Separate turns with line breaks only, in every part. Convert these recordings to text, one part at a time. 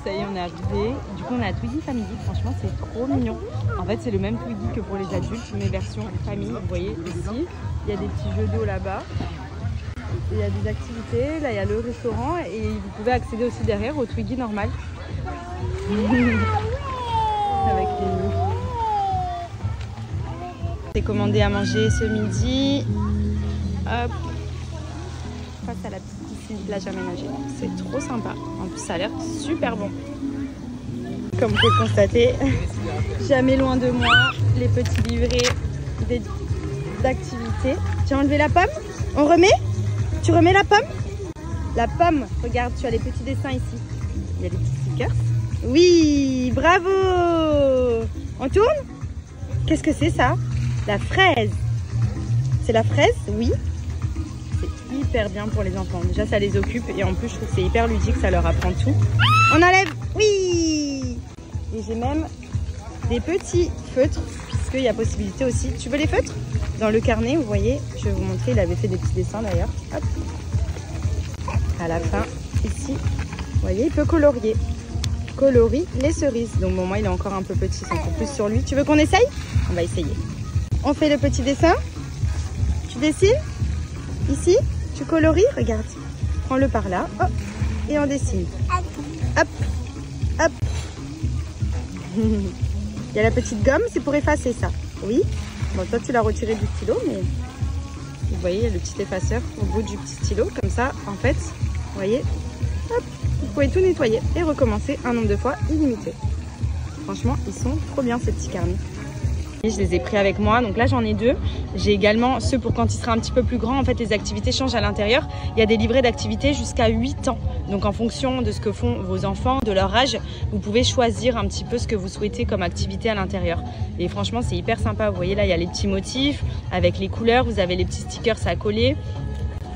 Ça y est, on est arrivé. Du coup, on est à Twiggy Family. Franchement, c'est trop mignon. En fait, c'est le même Twiggy que pour les adultes, mais version famille. Vous voyez ici, il y a des petits jeux d'eau là-bas. Il y a des activités. Là, il y a le restaurant et vous pouvez accéder aussi derrière au Twiggy normal. Avec les... J'ai commandé à manger ce midi. Hop. Face à la petite piscine plage aménagée. C'est trop sympa. En plus, ça a l'air super bon. Comme vous pouvez le constater, jamais loin de moi les petits livrets d'activités. Tu as enlevé la pomme? On remet? Tu remets la pomme? La pomme, regarde, tu as les petits dessins ici. Il y a des petits stickers. Oui, bravo! On tourne? Qu'est-ce que c'est ça? La fraise. C'est la fraise? Oui. C'est hyper bien pour les enfants. Déjà, ça les occupe et en plus, je trouve que c'est hyper ludique, ça leur apprend tout. On enlève? Oui! Et j'ai même des petits feutres, puisqu'il y a possibilité aussi. Tu veux les feutres? Dans le carnet, vous voyez, je vais vous montrer, il avait fait des petits dessins d'ailleurs. Hop. À la fin, ici, vous voyez, il peut colorier. Colorie les cerises. Donc, bon, moi, il est encore un peu petit, ça fait plus sur lui. Tu veux qu'on essaye? On va essayer. On fait le petit dessin. Tu dessines? Ici, tu colories. Regarde. Prends-le par là. Hop. Et on dessine. Hop. Hop. Il y a la petite gomme, c'est pour effacer ça. Oui. Bon, toi, tu l'as retiré du stylo, mais vous voyez, il y a le petit effaceur au bout du petit stylo. Comme ça, en fait, vous voyez, hop, vous pouvez tout nettoyer et recommencer un nombre de fois illimité. Franchement, ils sont trop bien, ces petits carnets. Je les ai pris avec moi, donc là j'en ai deux. J'ai également ceux pour quand il sera un petit peu plus grand. En fait, les activités changent à l'intérieur. Il y a des livrets d'activités jusqu'à 8 ans. Donc en fonction de ce que font vos enfants, de leur âge, vous pouvez choisir un petit peu ce que vous souhaitez comme activité à l'intérieur. Et franchement, c'est hyper sympa. Vous voyez là, il y a les petits motifs avec les couleurs. Vous avez les petits stickers à coller.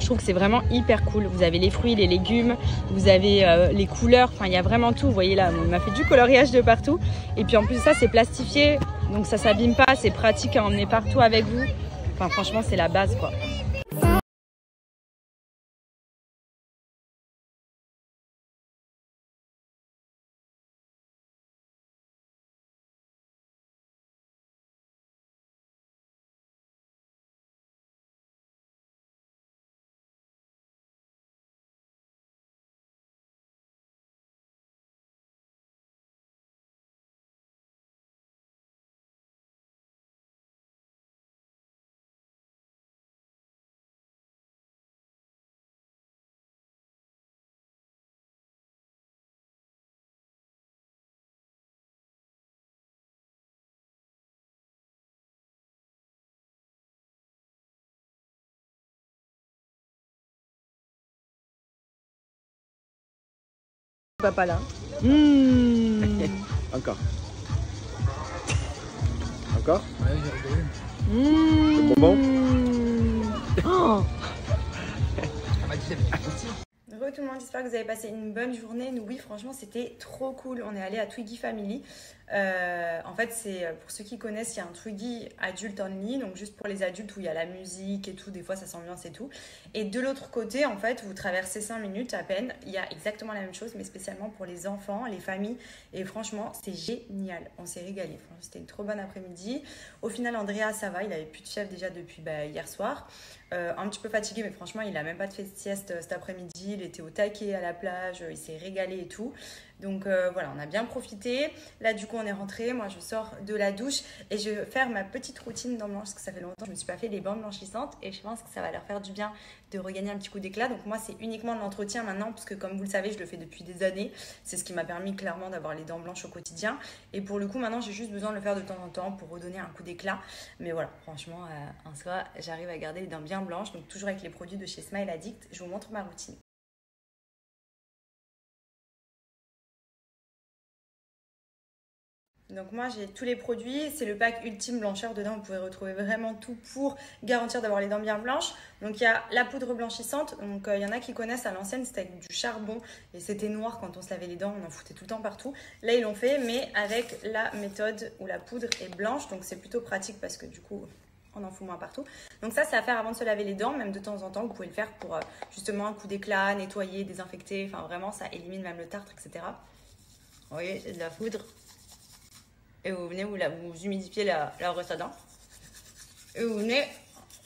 Je trouve que c'est vraiment hyper cool. Vous avez les fruits, les légumes, vous avez les couleurs. Enfin, il y a vraiment tout. Vous voyez là, on m'a fait du coloriage de partout. Et puis en plus, ça, c'est plastifié. Donc ça s'abîme pas, c'est pratique à emmener partout avec vous. Enfin franchement c'est la base quoi. Papa là.
Encore. Encore?
C'est
bonbon.
Oh. Re tout le monde, j'espère que vous avez passé une bonne journée. Nous, oui, franchement, c'était trop cool. On est allé à Twiggy Family. En fait, c'est pour ceux qui connaissent, il y a un Twiggy adulte only, donc juste pour les adultes où il y a la musique et tout, des fois ça s'ambiance et tout. Et de l'autre côté, en fait, vous traversez 5 minutes à peine, il y a exactement la même chose, mais spécialement pour les enfants, les familles. Et franchement, c'est génial. On s'est régalé. C'était une trop bonne après-midi. Au final, Andrea, ça va, il avait plus de fièvre déjà depuis hier soir. Un petit peu fatigué, mais franchement, il n'a même pas fait de sieste cet après-midi. Il était au taquet à la plage, il s'est régalé et tout. Donc voilà, on a bien profité. Là, du coup, on est rentré. Moi, je sors de la douche et je vais faire ma petite routine dents blanches parce que ça fait longtemps que je ne me suis pas fait les bandes blanchissantes et je pense que ça va leur faire du bien de regagner un petit coup d'éclat. Donc moi, c'est uniquement de l'entretien maintenant parce que comme vous le savez, je le fais depuis des années. C'est ce qui m'a permis clairement d'avoir les dents blanches au quotidien. Et pour le coup, maintenant, j'ai juste besoin de le faire de temps en temps pour redonner un coup d'éclat. Mais voilà, franchement, en soi, j'arrive à garder les dents bien blanches. Donc toujours avec les produits de chez Smile Addict. Je vous montre ma routine. Donc moi j'ai tous les produits, c'est le pack ultime blancheur, dedans vous pouvez retrouver vraiment tout pour garantir d'avoir les dents bien blanches. Donc il y a la poudre blanchissante, donc il y en a qui connaissent, à l'ancienne c'était avec du charbon et c'était noir quand on se lavait les dents, on en foutait tout le temps partout. Là ils l'ont fait mais avec la méthode où la poudre est blanche, donc c'est plutôt pratique parce que du coup on en fout moins partout. Donc ça c'est à faire avant de se laver les dents, même de temps en temps vous pouvez le faire pour justement un coup d'éclat, nettoyer, désinfecter, enfin vraiment ça élimine même le tartre, etc. Vous voyez, c'est de la poudre. Et vous venez, vous humidifiez la brosse à dents. Et vous venez,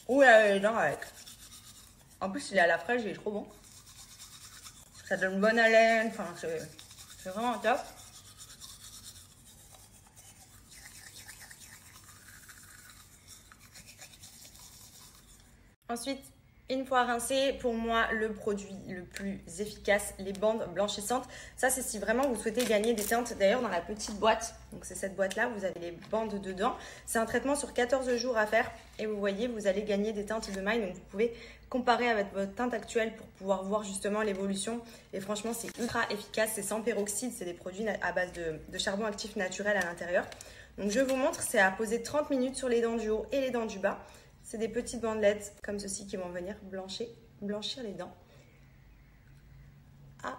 vous lavez les dents avec. En plus, il est à la fraîche, il est trop bon. Ça donne bonne haleine, enfin, c'est vraiment top. Ensuite, une fois rincé, pour moi, le produit le plus efficace, les bandes blanchissantes. Ça, c'est si vraiment vous souhaitez gagner des teintes. D'ailleurs, dans la petite boîte, donc c'est cette boîte-là, vous avez les bandes dedans. C'est un traitement sur 14 jours à faire. Et vous voyez, vous allez gagner des teintes de maille. Donc, vous pouvez comparer avec votre teinte actuelle pour pouvoir voir justement l'évolution. Et franchement, c'est ultra efficace. C'est sans peroxyde. C'est des produits à base de charbon actif naturel à l'intérieur. Donc, je vous montre. C'est à poser 30 minutes sur les dents du haut et les dents du bas. C'est des petites bandelettes comme ceci qui vont venir blanchir les dents. Ah.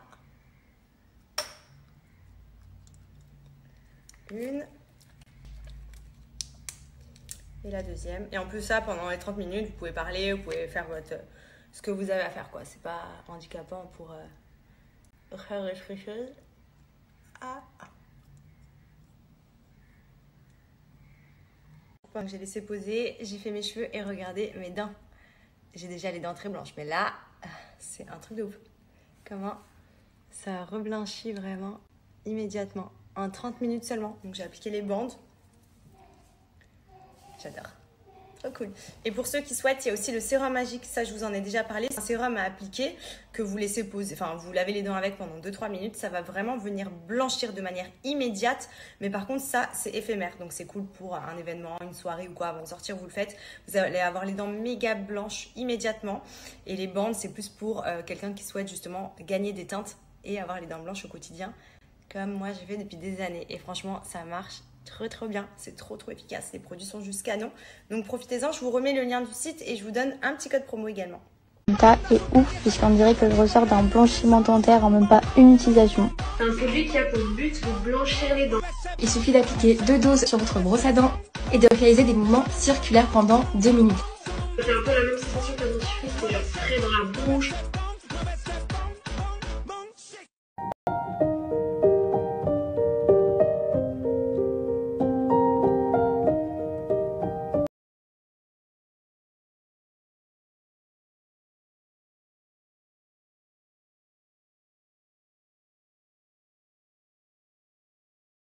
Une. Et la deuxième. Et en plus ça, pendant les 30 minutes, vous pouvez parler, vous pouvez faire ce que vous avez à faire, quoi. C'est pas handicapant pour faire les choses. Ah. Donc j'ai laissé poser, j'ai fait mes cheveux et regardez mes dents. J'ai déjà les dents très blanches, mais là, c'est un truc de ouf. Comment ça reblanchit vraiment immédiatement, en 30 minutes seulement. Donc j'ai appliqué les bandes. J'adore. Trop cool. Et pour ceux qui souhaitent, il y a aussi le sérum magique. Ça, je vous en ai déjà parlé. C'est un sérum à appliquer que vous laissez poser. Enfin, vous lavez les dents avec pendant 2-3 minutes. Ça va vraiment venir blanchir de manière immédiate. Mais par contre, ça, c'est éphémère. Donc, c'est cool pour un événement, une soirée ou quoi. Avant de sortir, vous le faites. Vous allez avoir les dents méga blanches immédiatement. Et les bandes, c'est plus pour quelqu'un qui souhaite justement gagner des teintes et avoir les dents blanches au quotidien. Comme moi, j'ai fait depuis des années. Et franchement, ça marche trop bien, c'est trop efficace, les produits sont juste canons, donc profitez-en. Je vous remets le lien du site et je vous donne un petit code promo également.
Le résultat est ouf puisqu'on dirait que je ressors d'un blanchiment dentaire en même pas une utilisation.
C'est un produit qui a pour but de blanchir les dents.
Il suffit d'appliquer 2 doses sur votre brosse à dents et de réaliser des mouvements circulaires pendant 2 minutes.
C'est un peu la même sensation qu'un dentifrice, c'est genre frais dans la bouche.